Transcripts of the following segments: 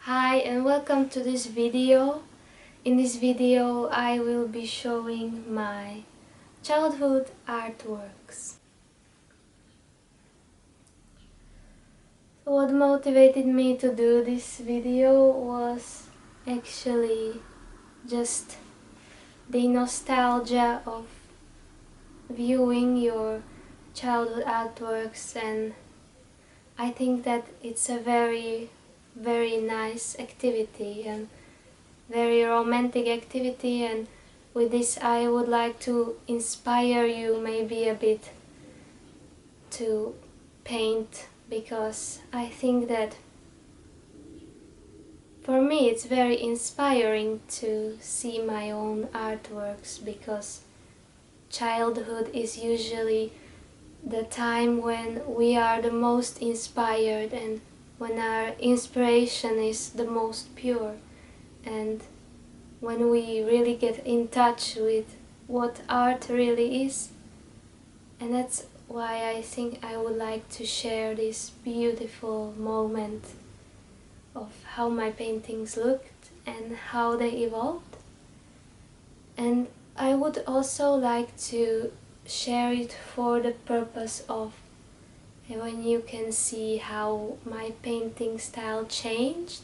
Hi and welcome to this video. In this video I will be showing my childhood artworks. What motivated me to do this video was actually just the nostalgia of viewing your childhood artworks, and I think that it's a very nice activity and very romantic activity, and with this I would like to inspire you maybe a bit to paint, because I think that for me it's very inspiring to see my own artworks, because childhood is usually the time when we are the most inspired and when our inspiration is the most pure, and when we really get in touch with what art really is. And that's why I think I would like to share this beautiful moment of how my paintings looked and how they evolved. And I would also like to share it for the purpose of when you can see how my painting style changed.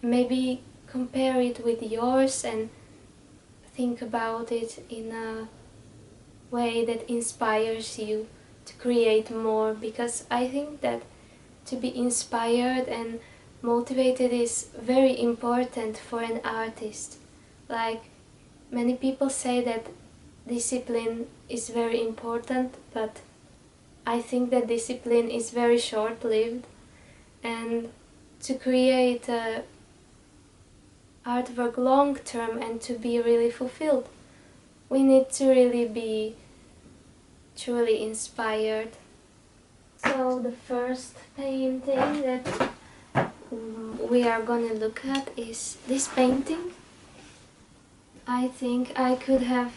Maybe compare it with yours and think about it in a way that inspires you to create more, because I think that to be inspired and motivated is very important for an artist. Like, many people say that discipline is very important, but I think that discipline is very short-lived, and to create a artwork long-term and to be really fulfilled, we need to really be truly inspired. So the first painting that we are gonna look at is this painting. I think I could have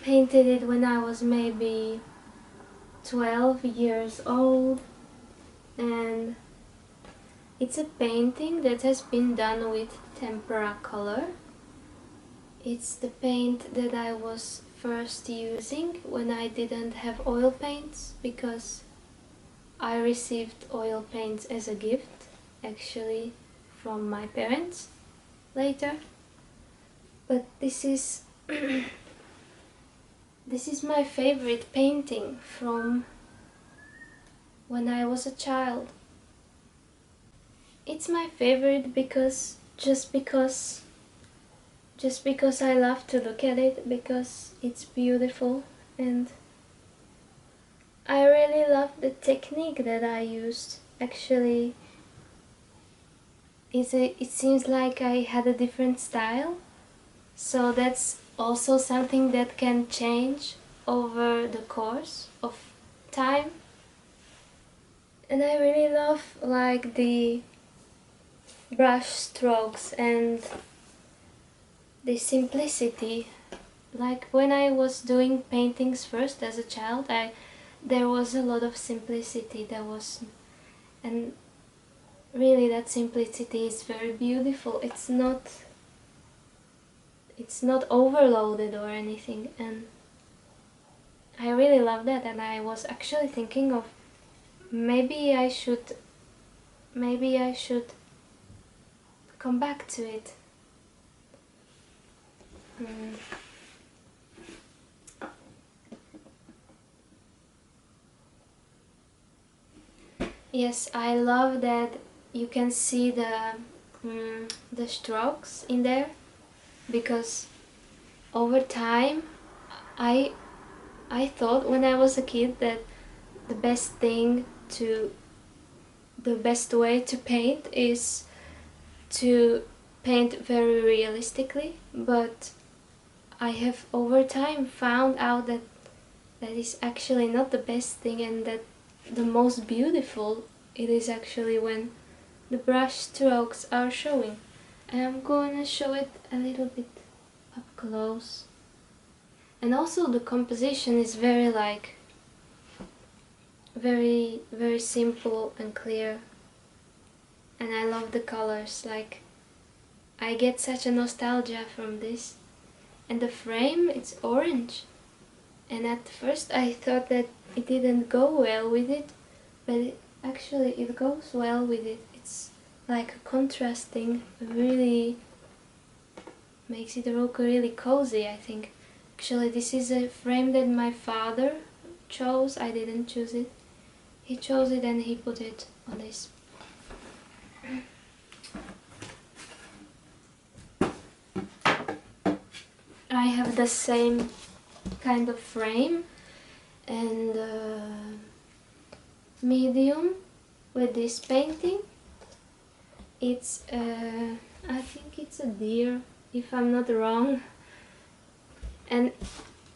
painted it when I was maybe 12 years old, and it's a painting that has been done with tempera color. It's the paint that I was first using when I didn't have oil paints, because I received oil paints as a gift, actually, from my parents later. But this is this is my favorite painting from when I was a child. It's my favorite because just because I love to look at it, because it's beautiful, and I really love the technique that I used. Actually, it seems like I had a different style, so that's also something that can change over the course of time. And I really love like the brush strokes and the simplicity. Like, when I was doing paintings first as a child, there was a lot of simplicity. And really that simplicity is very beautiful. It's not overloaded or anything, and I really love that. And I was actually thinking of maybe I should come back to it. Yes, I love that you can see the strokes in there, because over time I thought when I was a kid that the best way to paint is to paint very realistically, but I have over time found out that that is actually not the best thing, and that the most beautiful it is actually when the brush strokes are showing. And I'm gonna show it a little bit up close. And also the composition is very very simple and clear. and I love the colors. Like, I get such a nostalgia from this. And the frame, it's orange. And at first I thought that it didn't go well with it, but actually it goes well with it. It's like a contrasting, really makes it look really cozy, I think. Actually, this is a frame that my father chose. I didn't choose it. He chose it and he put it on this. I have the same kind of frame and medium with this painting. It's I think it's a deer, if I'm not wrong. And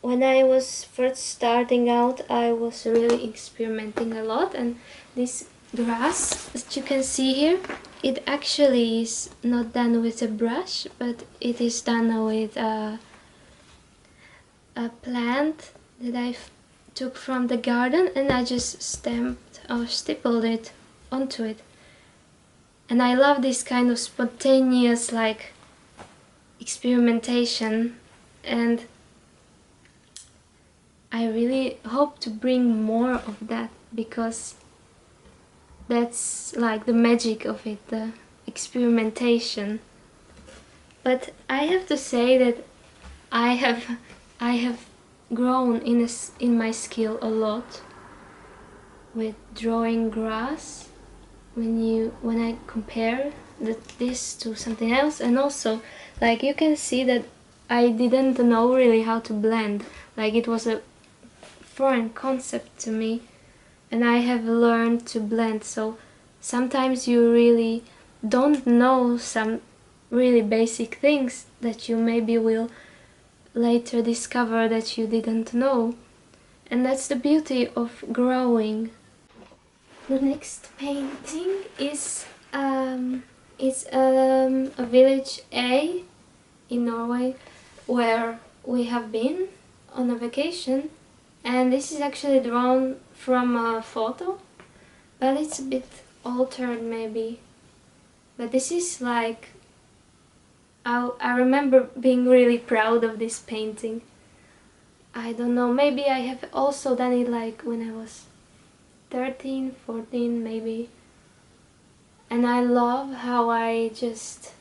when I was first starting out, I was really experimenting a lot, and this grass that you can see here, it actually is not done with a brush, but it is done with a plant that I took from the garden, and I just stamped or stippled it onto it. And I love this kind of spontaneous, like, experimentation, and I really hope to bring more of that, because that's like the magic of it, the experimentation. But I have to say that I have grown in my skill a lot with drawing grass when I compare this to something else. And also, like, you can see that I didn't know really how to blend. Like, it was a foreign concept to me, and I have learned to blend. So sometimes you really don't know some really basic things that you maybe will later discover that you didn't know, and that's the beauty of growing. The next painting is a village A in Norway, where we have been on a vacation, and this is actually drawn from a photo, but it's a bit altered maybe. But this is like, I remember being really proud of this painting. I don't know, maybe I have also done it like when I was 13, 14 maybe. And I love how I just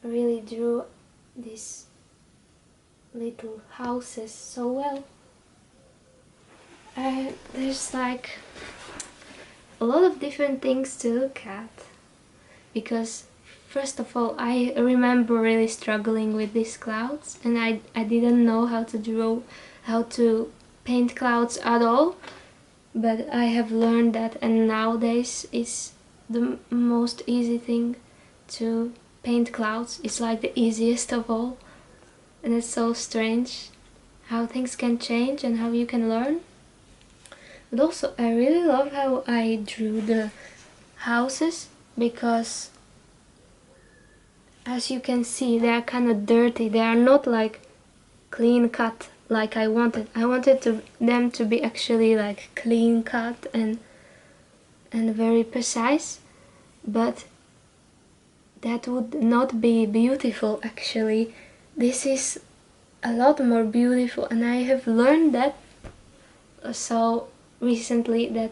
really drew these little houses so well. There's like a lot of different things to look at, because first of all, I remember really struggling with these clouds, and I didn't know how to draw, how to paint clouds at all, but I have learned that, and nowadays it's the most easy thing to paint clouds. It's like the easiest of all, and it's so strange how things can change and how you can learn. But also, I really love how I drew the houses, because as you can see, they are kind of dirty. They are not like clean cut like I wanted. I wanted them to be actually like clean cut and very precise, but that would not be beautiful actually. This is a lot more beautiful, and I have learned that so recently, that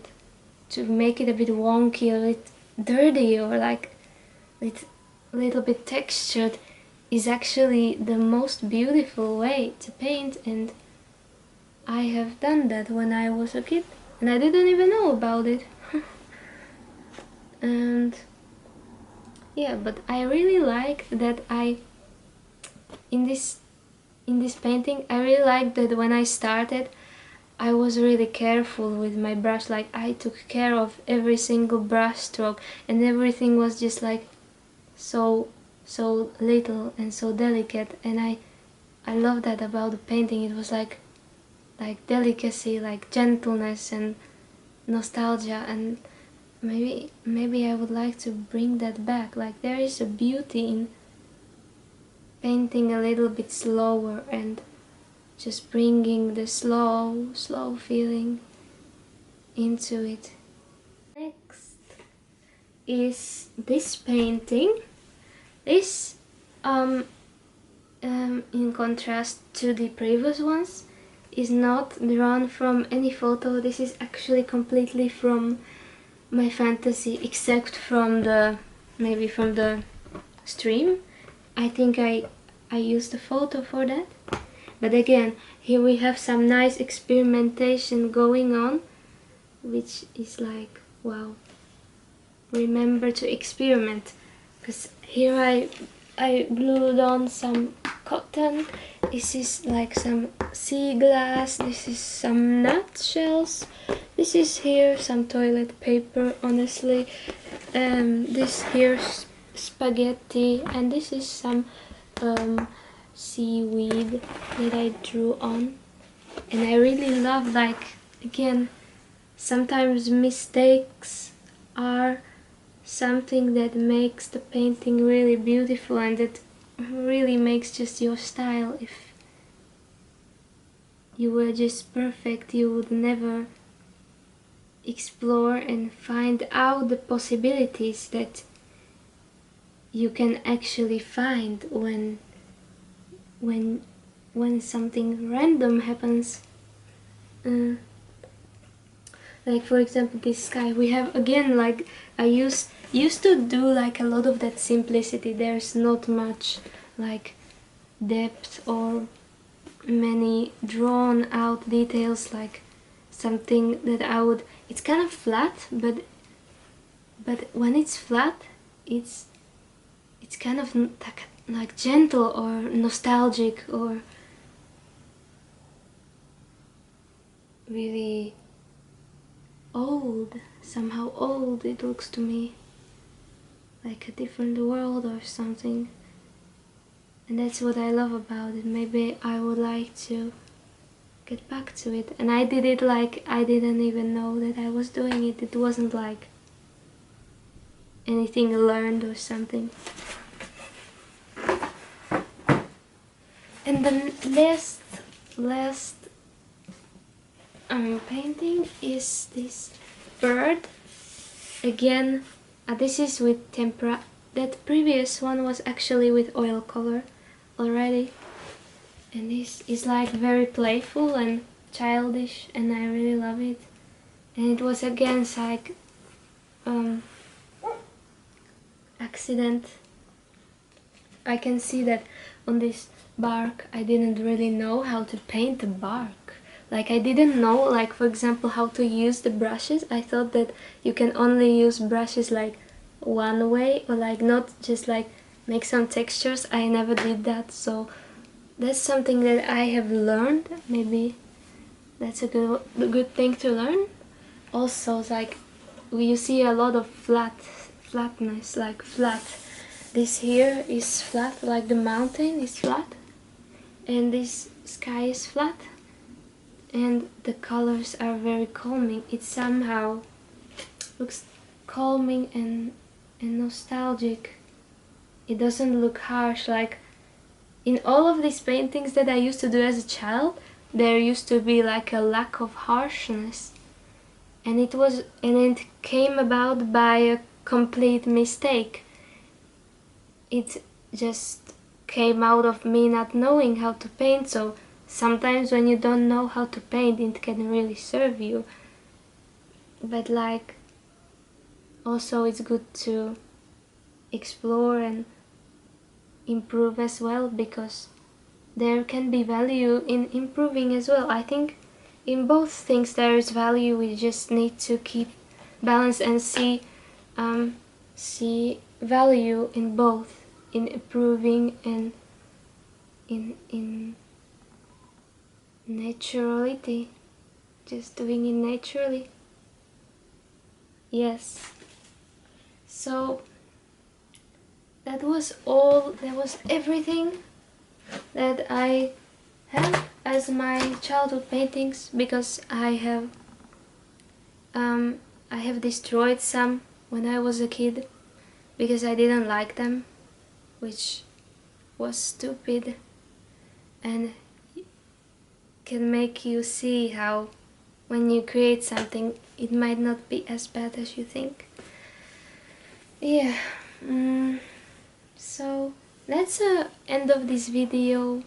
to make it a bit wonky, a bit dirty, or like a little bit textured is actually the most beautiful way to paint, and I have done that when I was a kid and I didn't even know about it. And yeah, but I really like that in this painting, I really like that when I started, I was really careful with my brush. Like, I took care of every single brush stroke, and everything was just like so little and so delicate, and I love that about the painting. It was like delicacy, like gentleness and nostalgia, and maybe I would like to bring that back. Like, there is a beauty in painting a little bit slower and just bringing the slow feeling into it. Next, is this painting. This, in contrast to the previous ones, is not drawn from any photo. This is actually completely from my fantasy, except from the, maybe from the stream. I think I used a photo for that. But again, here we have some nice experimentation going on, which is like, wow. Remember to experiment, because here I glued on some cotton. This is like some sea glass. This is some nutshells. This is here some toilet paper, honestly. This here spaghetti, and this is some seaweed that I drew on. And I really love, like, again, sometimes mistakes are something that makes the painting really beautiful, and that really makes just your style. If you were just perfect, you would never explore and find out the possibilities that you can actually find when something random happens. Like, for example, this sky, we have, again, like, I used to do like a lot of that simplicity. There's not much like depth or many drawn out details, like something that I would, it's kind of flat, but when it's flat, it's kind of like gentle or nostalgic or really old, somehow old. It looks to me like a different world or something, and that's what I love about it. Maybe I would like to get back to it, and I did it like I didn't even know that I was doing it. It wasn't like anything learned or something. And the last painting is this bird. Again, this is with tempera. That previous one was actually with oil color already, and this is like very playful and childish, and I really love it. And it was against like accident. I can see that on this bark I didn't really know how to paint the bark. Like, I didn't know, like, for example, how to use the brushes. I thought that you can only use brushes like one way, or like not just like make some textures. I never did that, so that's something that I have learned. Maybe that's a good thing to learn. Also, like, you see a lot of flatness, like flat. This here is flat, like the mountain is flat, and this sky is flat, and the colors are very calming. It somehow looks calming and nostalgic. It doesn't look harsh. Like, in all of these paintings that I used to do as a child, there used to be like a lack of harshness, and it came about by a complete mistake. It just came out of me not knowing how to paint. So sometimes when you don't know how to paint, it can really serve you. But like, also it's good to explore and improve as well, because there can be value in improving as well. I think in both things there is value. We just need to keep balance and see value in both, in improving and in naturality, just doing it naturally. Yes. So that was all, that was everything that I have as my childhood paintings, because I have destroyed some when I was a kid because I didn't like them, which was stupid, and can make you see how when you create something it might not be as bad as you think. yeah, so that's the end of this video.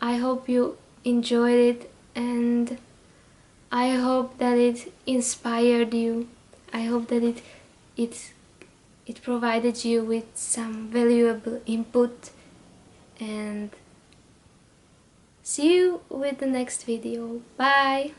I hope you enjoyed it, and I hope that it inspired you. I hope that it it provided you with some valuable input, and see you with the next video. Bye!